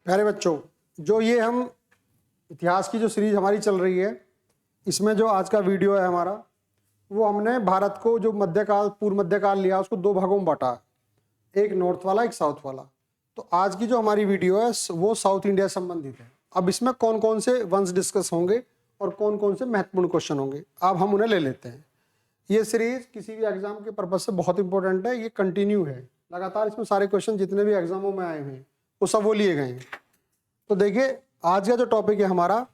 प्यारे बच्चों, जो ये हम इतिहास की जो सीरीज हमारी चल रही है, इसमें जो आज का वीडियो है हमारा, वो हमने भारत को जो मध्यकाल पूर्व मध्यकाल लिया उसको दो भागों में बांटा है, एक नॉर्थ वाला एक साउथ वाला। तो आज की जो हमारी वीडियो है वो साउथ इंडिया से संबंधित है। अब इसमें कौन कौन से वंश डिस्कस होंगे और कौन कौन से महत्वपूर्ण क्वेश्चन होंगे, अब हम उन्हें ले लेते हैं। ये सीरीज किसी भी एग्जाम के पर्पज से बहुत इंपॉर्टेंट है, ये कंटिन्यू है, लगातार इसमें सारे क्वेश्चन जितने भी एग्जामों में आए हुए हैं वो सब वो लिए गए हैं। तो देखिए, आज का जो टॉपिक है हमारा,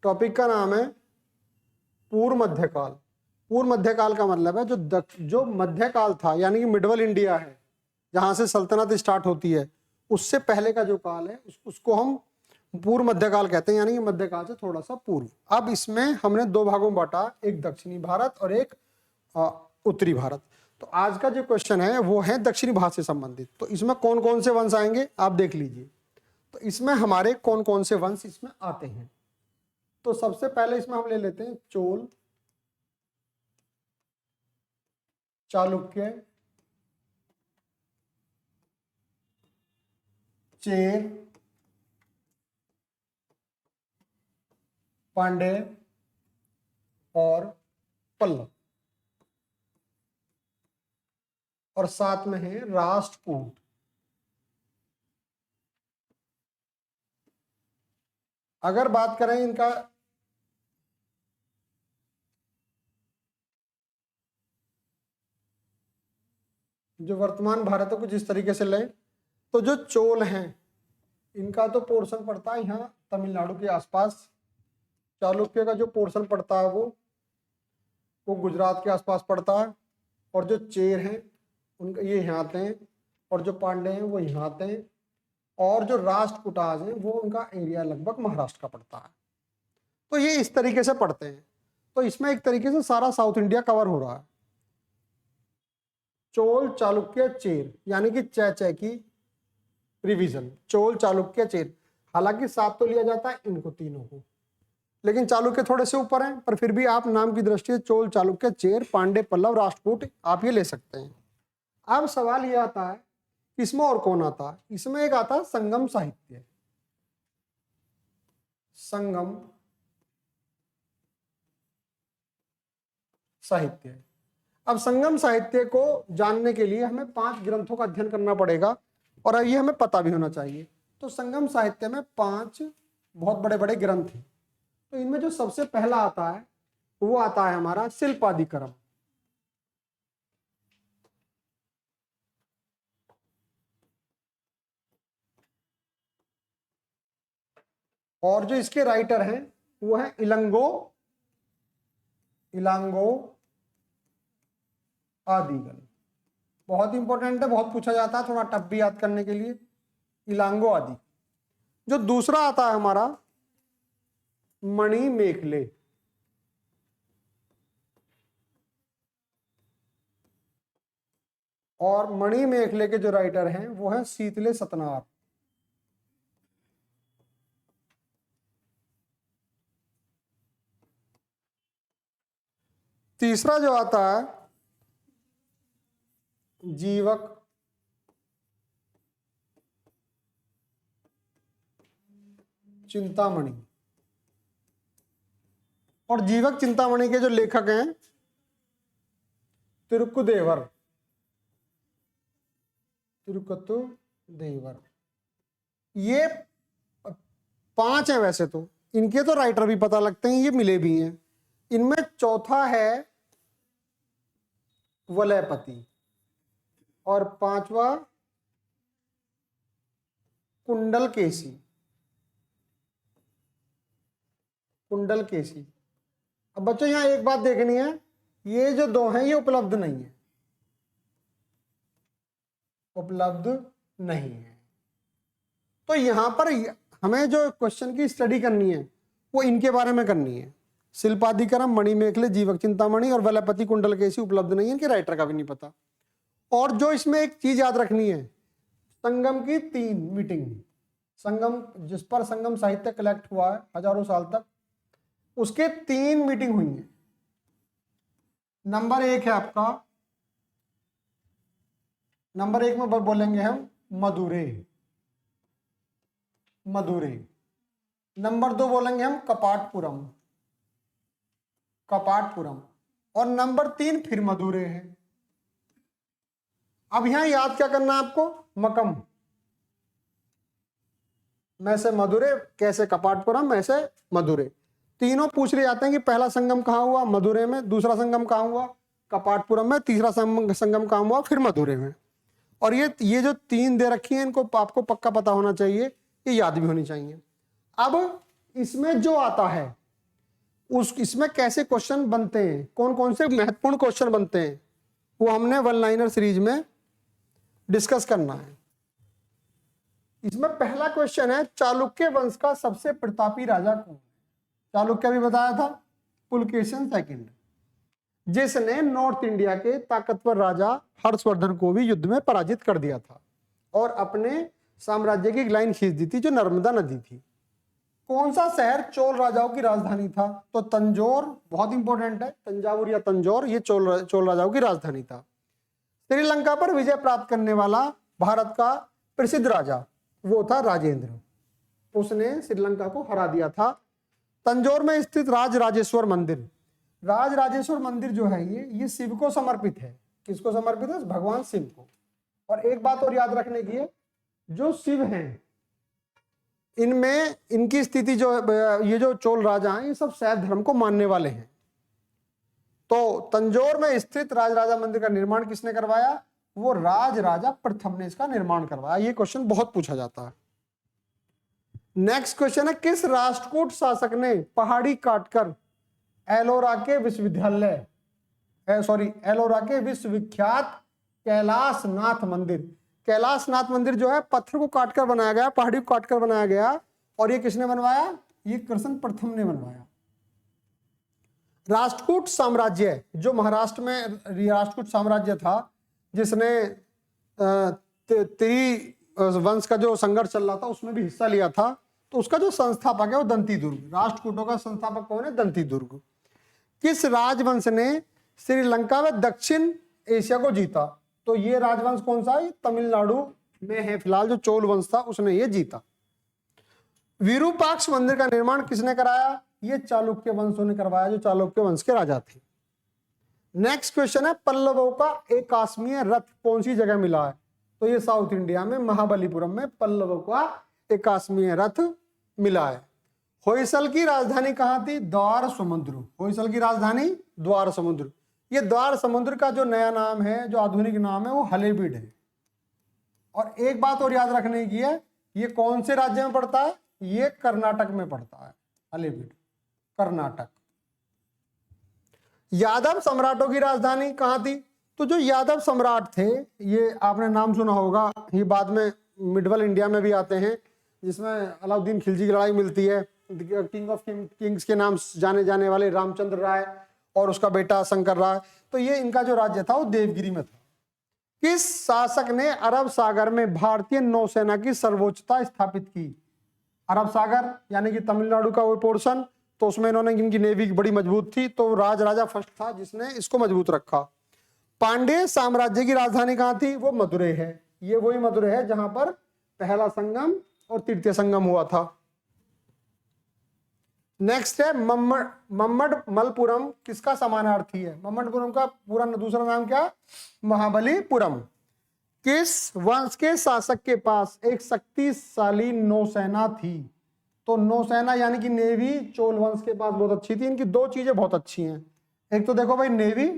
टॉपिक का नाम है पूर्व मध्यकाल। पूर्व मध्यकाल का मतलब है जो मध्यकाल था, यानी कि मिडवल इंडिया है, जहां से सल्तनत स्टार्ट होती है, उससे पहले का जो काल है उसको हम पूर्व मध्यकाल कहते हैं, यानी कि मध्यकाल से थोड़ा सा पूर्व। अब इसमें हमने दो भागों में बांटा, एक दक्षिणी भारत और एक उत्तरी भारत। तो आज का जो क्वेश्चन है वो है दक्षिणी भारत से संबंधित। तो इसमें कौन कौन से वंश आएंगे आप देख लीजिए। तो इसमें हमारे कौन कौन से वंश इसमें आते हैं, तो सबसे पहले इसमें हम ले लेते हैं चोल, चालुक्य, चेर, पांड्य और पल्लव, और साथ में है राष्ट्रकूट। अगर बात करें इनका जो वर्तमान भारत है कुछ इस तरीके से लें, तो जो चोल हैं इनका तो पोर्शन पड़ता है यहाँ तमिलनाडु के आसपास, चालुक्य का जो पोर्शन पड़ता है वो गुजरात के आसपास पड़ता है, और जो चेर हैं उनका ये यहाँ आते हैं, और जो पांडे हैं वो यहाँ आते हैं, और जो राष्ट्रकूटाज हैं वो उनका एरिया लगभग महाराष्ट्र का पड़ता है। तो ये इस तरीके से पड़ते हैं। तो इसमें एक तरीके से सारा साउथ इंडिया कवर हो रहा है। चोल, चालुक्य, चेर, यानी कि चै की रिवीजन, चोल, चालुक्य, चेर। हालांकि साथ तो लिया जाता है इनको तीनों को, लेकिन चालुक्य थोड़े से ऊपर हैं, पर फिर भी आप नाम की दृष्टि से चोल, चालुक्य, चेर, पांडे, पल्लव, राष्ट्रकूट आप ये ले सकते हैं। अब सवाल ये आता है इसमें और कौन आता है। इसमें एक आता है संगम साहित्य, संगम साहित्य। अब संगम साहित्य को जानने के लिए हमें 5 ग्रंथों का अध्ययन करना पड़ेगा, और अब ये हमें पता भी होना चाहिए। तो संगम साहित्य में 5 बहुत बड़े बड़े ग्रंथ हैं। तो इनमें जो सबसे पहला आता है वो आता है हमारा शिल्पादिक्रम। और जो इसके राइटर हैं वो है इलांगो आदिगल। बहुत इंपॉर्टेंट है, बहुत पूछा जाता है, थोड़ा टफ भी याद करने के लिए, इलांगो आदि। जो दूसरा आता है हमारा मणि मेखले, और मणि मेखले के जो राइटर हैं वो है शीतले सतनार। तीसरा जो आता है जीवक चिंतामणि, और जीवक चिंतामणि के जो लेखक हैं तिरुक्कुदेवर। ये 5 हैं वैसे तो, इनके तो राइटर भी पता लगते हैं, ये मिले भी हैं। इनमें चौथा है वलयपति, और 5वां कुंडल केसी। अब बच्चों यहां एक बात देखनी है, ये जो 2 हैं ये उपलब्ध नहीं है, तो यहां पर हमें जो क्वेश्चन की स्टडी करनी है वो इनके बारे में करनी है। शिल्पादिक्रम, मणिमेखले, जीवक चिंतामणि और वलयपति कुंडल केसी उपलब्ध नहीं है, इनके राइटर का भी नहीं पता। और जो इसमें एक चीज याद रखनी है, संगम की 3 मीटिंग, संगम जिस पर संगम साहित्य कलेक्ट हुआ है हजारों साल तक, उसके 3 मीटिंग हुई है। नंबर 1 है आपका नंबर 1 में बोलेंगे हम मदुरै, मदुरै। नंबर 2 बोलेंगे हम कपाटपुरम, कपाटपुरम। और नंबर 3 फिर मदुरै है। अब यहां याद क्या करना है आपको, मकम में से मदुरै, कैसे कपाटपुरम, ऐसे मदुरै। तीनों पूछ रहे जाते हैं कि पहला संगम कहाँ हुआ, मदुरै में, दूसरा संगम कहाँ हुआ, कपाटपुरम में, तीसरा संगम कहाँ हुआ, फिर मदुरै में। और ये जो 3 दे रखी हैं, इनको आपको पक्का पता होना चाहिए, ये याद भी होनी चाहिए। अब इसमें जो आता है इसमें कैसे क्वेश्चन बनते हैं, कौन कौन से महत्वपूर्ण क्वेश्चन बनते हैं, वो हमने वन लाइनर सीरीज में डिस्कस करना है। इसमें पहला क्वेश्चन है, चालुक्य वंश का सबसे प्रतापी राजा कौन? चालुक्य भी बताया था, पुलकेशिन सेकंड, जिसने नॉर्थ इंडिया के ताकतवर राजा हर्षवर्धन को भी युद्ध में पराजित कर दिया था और अपने साम्राज्य की लाइन खींच दी थी, जो नर्मदा नदी थी। कौन सा शहर चोल राजाओं की राजधानी था? तो तंजौर, बहुत इंपॉर्टेंट है, तंजावुर या तंजौर, ये चोल राजाओं की राजधानी था। श्रीलंका पर विजय प्राप्त करने वाला भारत का प्रसिद्ध राजा वो था राजेंद्र, उसने श्रीलंका को हरा दिया था। तंजौर में स्थित राजराजेश्वर मंदिर, राजराजेश्वर मंदिर जो है ये शिव को समर्पित है। किसको समर्पित है? भगवान शिव को। और एक बात और याद रखने की है, जो शिव हैं इनमें इनकी स्थिति जो ये जो चोल राजा हैं, ये सब शैव धर्म को मानने वाले हैं। तो तंजौर में स्थित राजराजा मंदिर का निर्माण किसने करवाया? वो राजराजा प्रथम ने इसका निर्माण करवाया। ये क्वेश्चन बहुत पूछा जाता है। नेक्स्ट क्वेश्चन है, किस राष्ट्रकूट शासक ने पहाड़ी काटकर एलोरा के विश्वविख्यात कैलाशनाथ मंदिर, कैलाशनाथ मंदिर जो है पत्थर को काटकर बनाया गया, पहाड़ी को काटकर बनाया गया, और ये किसने बनवाया? ये कृष्ण प्रथम ने बनवाया। राष्ट्रकूट साम्राज्य, जो महाराष्ट्र में राष्ट्रकूट साम्राज्य था, जिसने तेरी वंश का जो संघर्ष चल रहा था उसमें भी हिस्सा लिया था, तो उसका जो संस्थापक है वो दंतीदुर्ग, राष्ट्रकूटों का संस्थापक कौन है? दंतीदुर्ग। किस राजवंश ने श्रीलंका में दक्षिण एशिया को जीता? तो ये राजवंश कौन सा है? तमिलनाडु में है फिलहाल, जो चोल वंश था उसने ये जीता। विरूपाक्ष मंदिर का निर्माण किसने कराया? ये चालुक्य वंशों ने करवाया, जो चालुक्य वंश के राजा थे। नेक्स्ट क्वेश्चन है, पल्लवों का एकाश्मीय रथ कौन सी जगह मिला है? तो ये साउथ इंडिया में महाबलीपुरम में पल्लवों का एकाश्मीय रथ मिला है। होयसल की राजधानी कहां थी? द्वार समुद्र। होयसल की राजधानी द्वार समुद्र। ये द्वार समुद्र का जो नया नाम है, जो आधुनिक नाम है, वो हलेबीड है। और एक बात और याद रखने की है, ये कौन से राज्य में पड़ता है? ये कर्नाटक में पड़ता है, हलेबीड, कर्नाटक। यादव सम्राटों की राजधानी कहां थी? तो जो यादव सम्राट थे, ये आपने नाम सुना होगा, ये बाद में मिडवल इंडिया में भी आते हैं, जिसमें अलाउद्दीन खिलजी की लड़ाई मिलती है। किंग ऑफ किंग्स के नाम जाने जाने वाले रामचंद्र राय और उसका बेटा शंकर राय, तो ये इनका जो राज्य था वो देवगिरी में था। किस शासक ने अरब सागर में भारतीय नौसेना की सर्वोच्चता स्थापित की? अरब सागर यानी कि तमिलनाडु का वो पोर्शन, तो उसमें इन्होंने, इनकी नेवी बड़ी मजबूत थी, तो राजराजा फर्स्ट था जिसने इसको मजबूत रखा। पांड्य साम्राज्य की राजधानी कहां थी? वो मदुरै है। ये वही मदुरै है जहां पर पहला संगम और तृतीय संगम हुआ था। नेक्स्ट है मम्मडमलपुरम किसका समानार्थी है? मम्मडपुरम का पूरा दूसरा नाम क्या? महाबलीपुरम। किस वंश के शासक के पास एक शक्तिशाली नौसेना थी? तो नौसेना यानी कि नेवी चोल वंश के पास बहुत अच्छी थी। इनकी दो चीजें बहुत अच्छी हैं, एक तो देखो भाई नेवी,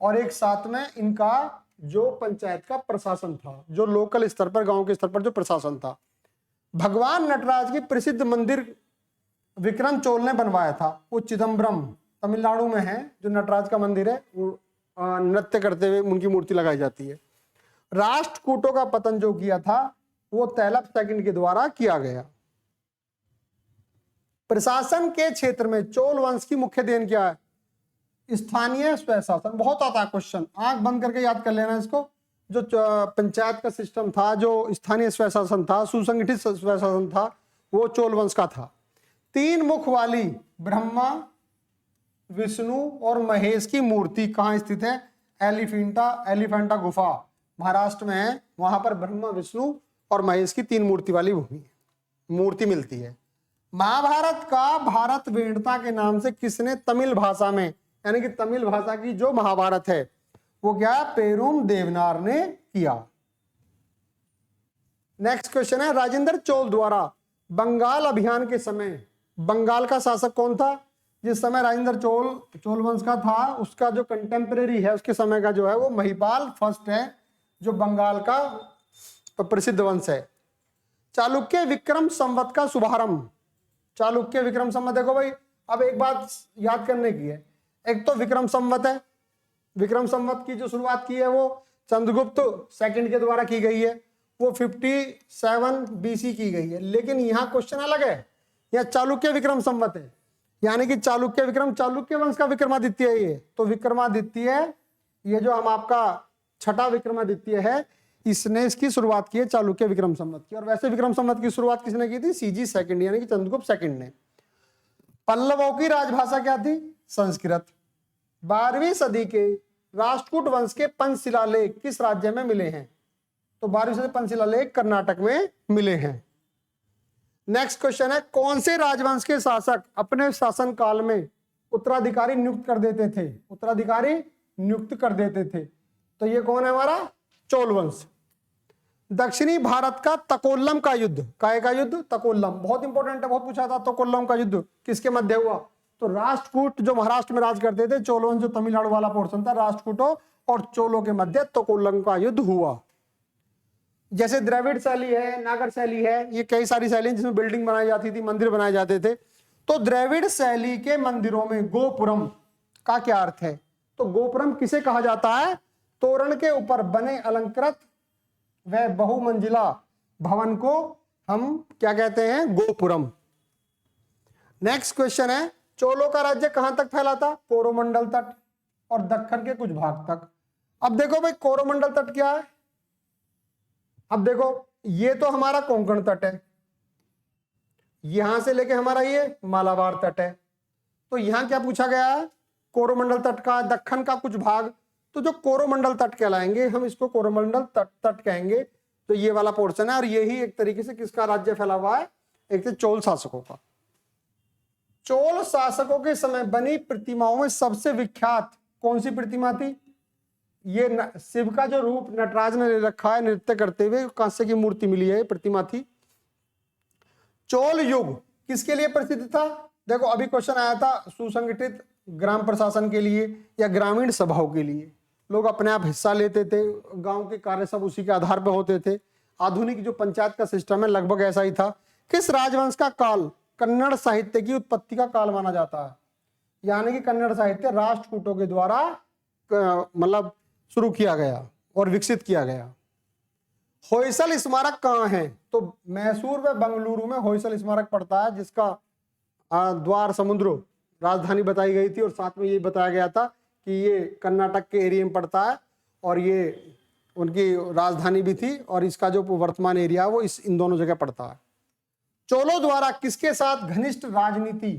और एक साथ में इनका जो पंचायत का प्रशासन था, जो लोकल स्तर पर, गांव के स्तर पर जो प्रशासन था। भगवान नटराज की प्रसिद्ध मंदिर विक्रम चोल ने बनवाया था, वो चिदम्बरम तमिलनाडु में है, जो नटराज का मंदिर है, वो नृत्य करते हुए उनकी मूर्ति लगाई जाती है। राष्ट्रकूटों का पतन जो किया था वो तैलप सेकंड के द्वारा किया गया। प्रशासन के क्षेत्र में चोल वंश की मुख्य देन क्या है? स्थानीय स्वशासन। बहुत आता है क्वेश्चन, आंख बंद करके याद कर लेना इसको। जो पंचायत का सिस्टम था, जो स्थानीय स्वशासन था, सुसंगठित स्वशासन था, वो चोल वंश का था। 3 मुख वाली ब्रह्मा, विष्णु और महेश की मूर्ति कहां स्थित है? एलिफेंटा गुफा, महाराष्ट्र में है, वहां पर ब्रह्मा विष्णु और महेश की 3 मूर्ति वाली मूर्ति मिलती है। महाभारत का भारत वेणता के नाम से किसने तमिल भाषा में, यानी कि तमिल भाषा की जो महाभारत है वो क्या, पेरुम देवनार ने किया। नेक्स्ट क्वेश्चन है, राजेंद्र चोल द्वारा बंगाल अभियान के समय बंगाल का शासक कौन था? जिस समय राजेंद्र चोल वंश का था, उसका जो कंटेम्परेरी है उसके समय का जो है वो महिपाल फर्स्ट है, जो बंगाल का प्रसिद्ध वंश है। चालुक्य विक्रम संवत का शुभारंभ, चालुक्य विक्रम संवत, देखो भाई अब एक बात याद करने की है, एक तो विक्रम संवत है, विक्रम संवत की जो शुरुआत की है वो चंद्रगुप्त सेकंड के द्वारा की गई है, वो 57 BC की गई है। लेकिन यहाँ क्वेश्चन अलग है, यह चालुक्य विक्रम संवत है, यानी कि चालुक्य विक्रम, चालुक्य वंश का विक्रमादित्य है ये, तो विक्रमादित्य ये जो हम आपका छठा विक्रमादित्य है, इसने इसकी शुरुआत की है चालुक्य विक्रम संवत की। और वैसे विक्रम संवत की शुरुआत किसने की थी? CG सेकंड, यानी कि चंद्रगुप्त सेकंड ने। पल्लवों की राजभाषा क्या थी? संस्कृत। 12वीं सदी के राष्ट्रकूट वंश के पंचशिलालेख किस राज्य में मिले हैं? तो 12वीं सदी पंचशिलालेख कर्नाटक में मिले हैं। नेक्स्ट क्वेश्चन है, कौन से राजवंश के शासक अपने शासन काल में उत्तराधिकारी नियुक्त कर देते थे? उत्तराधिकारी नियुक्त कर देते थे, तो ये कौन है हमारा? चोल वंश। दक्षिणी भारत का तकोल्लम का युद्ध, काय का युद्ध? तकोल्लम, बहुत इंपॉर्टेंट है, बहुत पूछा था। तकोल्लम का युद्ध किसके मध्य हुआ? तो राष्ट्रकूट जो महाराष्ट्र में राज करते थे, चोल वंश जो तमिलनाडु वाला पोर्शन था, राष्ट्रकूटों और चोलों के मध्य तकोल्लम का युद्ध हुआ। जैसे द्रविड़ शैली है, नागर शैली है, ये कई सारी शैली जिसमें बिल्डिंग बनाई जाती थी, मंदिर बनाए जाते थे। तो द्रविड़ शैली के मंदिरों में गोपुरम का क्या अर्थ है? तो गोपुरम किसे कहा जाता है? तोरण के ऊपर बने अलंकृत व बहुमंजिला भवन को हम क्या कहते हैं? गोपुरम। नेक्स्ट क्वेश्चन है, चोलों का राज्य कहां तक फैला था? कोरोमंडल तट और दक्कन के कुछ भाग तक। अब देखो भाई, कोरोमंडल तट क्या है? अब देखो, ये तो हमारा कोंकण तट है, यहां से लेके हमारा ये मालाबार तट है। तो यहां क्या पूछा गया है? कोरोमंडल तट का, दक्कन का कुछ भाग। तो जो कोरोमंडल तट कहलाएंगे, हम इसको कोरोमंडल तट कहेंगे। तो ये वाला पोर्शन है, और यही एक तरीके से किसका राज्य फैला हुआ है? एक तो चोल शासकों का। चोल शासकों के समय बनी प्रतिमाओं में सबसे विख्यात कौन सी प्रतिमा थी? ये शिव का जो रूप नटराज ने ले रखा है नृत्य करते हुए, कांस्य की मूर्ति मिली है, प्रतिमा थी। चोल युग किसके लिए प्रसिद्ध था? देखो अभी क्वेश्चन आया था, सुसंगठित ग्राम प्रशासन के लिए या ग्रामीण सभाओं के लिए लोग अपने आप हिस्सा लेते थे, गांव के कार्य सब उसी के आधार पर होते थे। आधुनिक जो पंचायत का सिस्टम है लगभग ऐसा ही था। किस राजवंश का काल कन्नड़ साहित्य की उत्पत्ति का काल माना जाता है? यानी कि कन्नड़ साहित्य राष्ट्रकूटों के द्वारा मतलब शुरू किया गया और विकसित किया गया। होयसल स्मारक कहाँ है? तो मैसूर व बंगलुरु में होयसल स्मारक पड़ता है, जिसका द्वार समुद्र राजधानी बताई गई थी, और साथ में ये बताया गया था कि ये कर्नाटक के एरिया में पड़ता है और ये उनकी राजधानी भी थी, और इसका जो वर्तमान एरिया है वो इन दोनों जगह पड़ता है। चोलों द्वारा किसके साथ घनिष्ठ राजनीति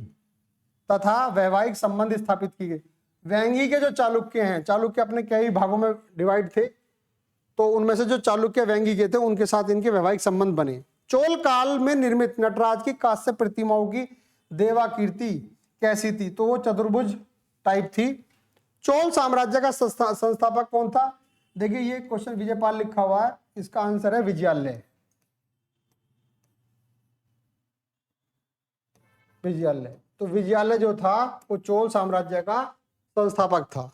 तथा वैवाहिक संबंध स्थापित किए गए? वेंगी के जो चालुक्य हैं, चालुक्य अपने कई भागों में डिवाइड थे, तो उनमें से जो चालुक्य वेंगी के थे उनके साथ इनके वैवाहिक संबंध बने। चोल काल में निर्मित नटराज की कांस्य प्रतिमाओं की देवाकीर्ति कैसी थी? तो वो चतुर्भुज टाइप थी। चोल साम्राज्य का संस्थापक कौन था? देखिए ये क्वेश्चन विजयपाल लिखा हुआ है, इसका आंसर है विजयालय। विजयालय, तो विजयालय जो था वो चोल साम्राज्य का संस्थापक था।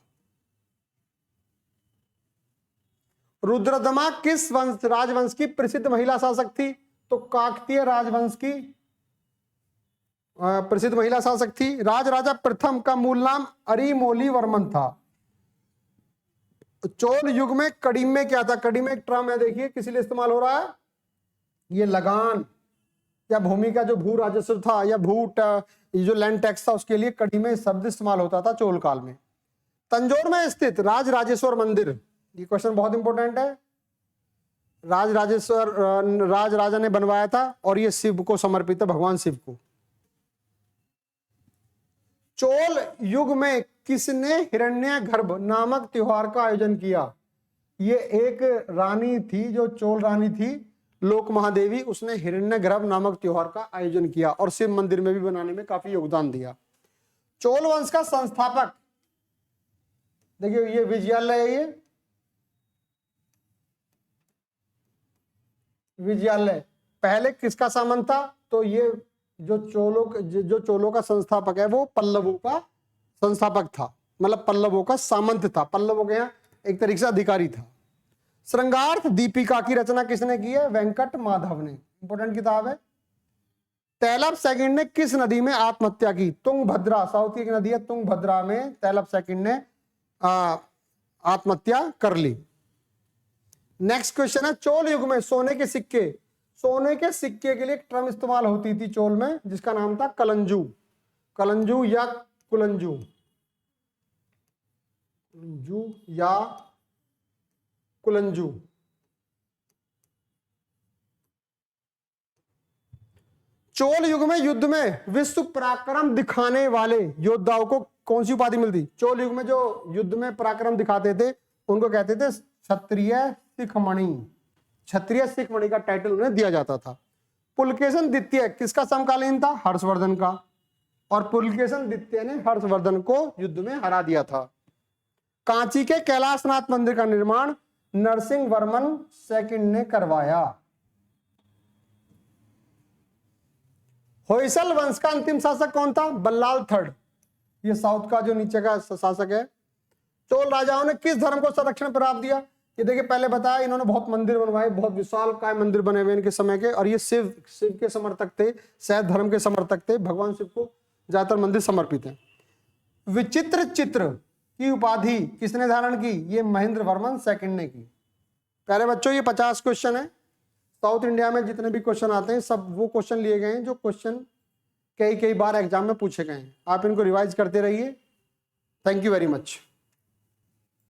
रुद्रदमा किस राजवंश की प्रसिद्ध महिला शासक थी? तो काकतीय राजवंश की प्रसिद्ध महिला शासक थी। राजराजा प्रथम का मूल नाम अरिमोली वर्मन था। चोल युग में कड़िमे क्या था? कड़िमे एक टर्म है, देखिए किस लिए इस्तेमाल हो रहा है? ये लगान या भूमि का जो भू राजस्व था या जो लैंड टैक्स था उसके लिए कड़िमे शब्द इस्तेमाल होता था चोल काल में। तंजौर में स्थित राज राजेश्वर मंदिर, ये क्वेश्चन बहुत इंपॉर्टेंट है। राज राजा ने बनवाया था और ये शिव को समर्पित है, भगवान शिव को। चोल युग में किसने हिरण्यगर्भ नामक त्योहार का आयोजन किया? ये एक रानी थी जो चोल रानी थी लोक महादेवी, उसने हिरण्यगर्भ नामक त्योहार का आयोजन किया और शिव मंदिर में भी बनाने में काफी योगदान दिया। चोल वंश का संस्थापक देखिए ये विजयालय है, ये विजयालय पहले किसका सामंत था? तो ये जो चोलों का संस्थापक है वो पल्लवों का संस्थापक था, मतलब पल्लवों का सामंत था, पल्लवों के यहाँ एक तरीके से अधिकारी था। श्रृंगार्थ दीपिका की रचना किसने की है? वेंकट माधव ने, इंपोर्टेंट किताब है। तैलब सेकंड ने किस नदी में आत्महत्या की? तुंगभद्रा, साउथ की एक नदी है तुंगभद्रा में तैलब सेकंड ने आत्महत्या कर ली। नेक्स्ट क्वेश्चन है, चोल युग में सोने के सिक्के के लिए एक टर्म इस्तेमाल होती थी चोल में जिसका नाम था कलंजू, कलंजू या कुलंजू, या कुलंजू। चोल युग में युद्ध में विश्व पराक्रम दिखाने वाले योद्धाओं को कौन सी उपाधि मिलती? चोल युग में जो युद्ध में पराक्रम दिखाते थे उनको कहते थे क्षत्रिय शिखमणि, क्षत्रिय शिखमणि का टाइटल उन्हें दिया जाता था। पुलकेशन द्वितीय किसका समकालीन था? हर्षवर्धन का, और पुलकेशन द्वितीय ने हर्षवर्धन को युद्ध में हरा दिया था। कांची के कैलाशनाथ मंदिर का निर्माण नरसिंह वर्मन सेकंड ने करवाया। होयसल वंश का अंतिम शासक कौन था? बल्लाल थर्ड, ये साउथ का जो नीचे का शासक है। चोल राजाओं ने किस धर्म को संरक्षण प्राप्त दिया? ये देखिए पहले बताया इन्होंने बहुत मंदिर बनवाए, बहुत विशाल काय मंदिर बने हुए इनके समय के, और ये शिव के समर्थक थे, शैव धर्म के समर्थक थे, भगवान शिव को ज्यादातर मंदिर समर्पित है। विचित्र चित्र की उपाधि किसने धारण की? ये महेंद्र वर्मन सेकंड ने की। प्यारे बच्चों ये 50 क्वेश्चन है। साउथ इंडिया में जितने भी क्वेश्चन आते हैं सब वो क्वेश्चन लिए गए हैं जो क्वेश्चन कई बार एग्जाम में पूछे गए हैं। आप इनको रिवाइज करते रहिए। Thank you very much.